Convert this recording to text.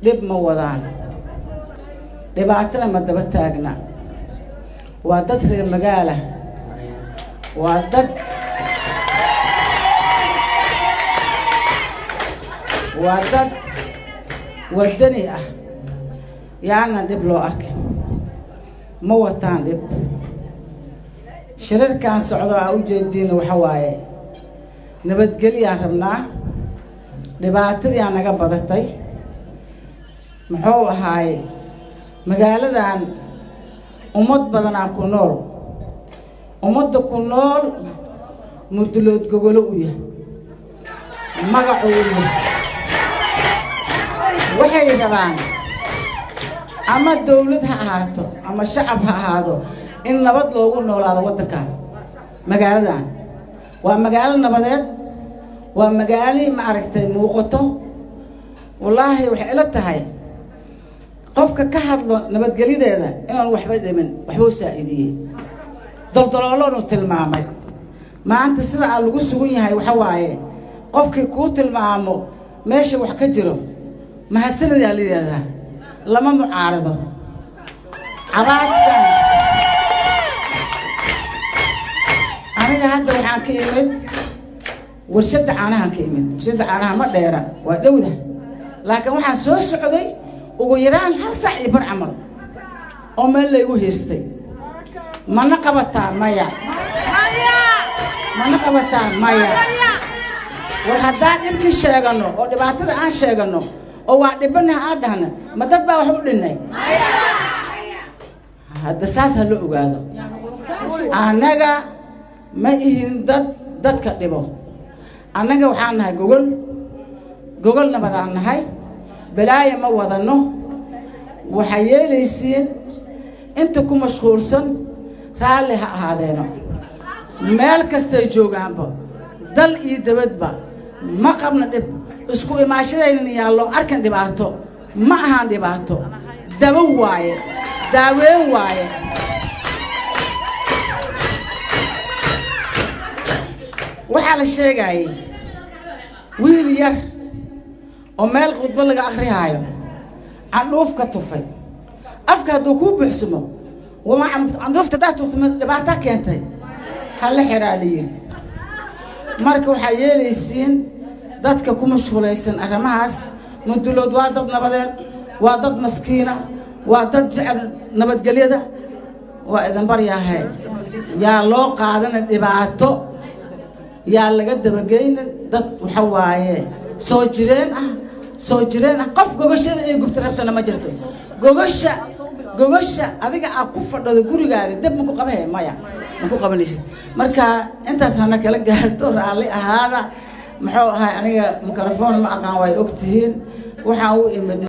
dhib ma wadaan dhibaatana ma daba taagna waa dad reer magaala waa dad wadani ah yaana dhib loo arkay ma wataan dhib shirarkan socdo aan u jeedin waxa waaye nabadgeliyaan rabnaa dhibaatadii aan naga badatay muxuu ahaay magaaladan ummad badan aan ku nool ummadda ku nool murdulood gogolo u yahay magacooda waxay rabaan ama dawlad ha ahaato ama shacab ha ahaado in nabad loogu noolaado waddankan magaaladan waa magaalo nabadeed waa magaalo ma aragtay muuqato wallaahi waxay ila tahay qofka ka hadlo nabadgelideeda inaan waxba dhimin waxba saacidiyay daldaloolonu tilmaamay maanta sida aan lagu sugan yahay waxa waaye qofkii kuu tilmaamo meesha wax ka jiro mahadsanid yaa la yidhaahdaa lama mucaarado cabaadkan aniga hadda waxaan ka imid warshadda caanahan ka imid warshadda caanaha ma dheera waa dhowda laakiin waxaan soo socday ugu yaraan hal saac iyo bar camal oo meel laygu haystay mana qabataa maya mana qabataa maya war haddaan dhibkii sheegano oo dhibaatada aan sheegano oo waa dhibanaha aan dhahna ma dad baa wax u dhinnay hadda saas ha loo ogaado annaga ma ihin dadka dhibo annaga waxaan nahay gogol nabadaan nahay balaaya ma wadano waxay yeelaysiin inta ku mashquulsan raalli ha ahaadeeno meel kastay joogaanba dal iyo dabadba ma qabna dhib isku imaashadaynan yaallo arkan dhibaato ma ahaan dhibaato daba waaye daaweyn waaye waxaa la sheegayay wiil yar oo meel khudbo laga akhrihaayo candhuuf ka tufay afka hadduu kuu buuxsumo candhuufta haddaad tuftuma dhibaato keentay hala xiraa la yiri marka waxaa yeelaysiin dadka ku mashquulaysan arrimahaas mundulood waa dad nabadeed waa dad maskiina waa dad jecel nabadgelyada waa idin baryaahe yaa loo qaadana dhibaato yaa laga dabageynin dad waxa waaye soo jireen ah qof gogashada ay gubta rabtana ma jirto gogasha adiga aad ku fadhado gurigaaga dab ma ku qabahe maya ma ku qabanaysid marka intaas hana kala gaarto raalli ahaada muxuu ahay aniga mikrafoon ma aqaan way ogtihiin waxaan u imid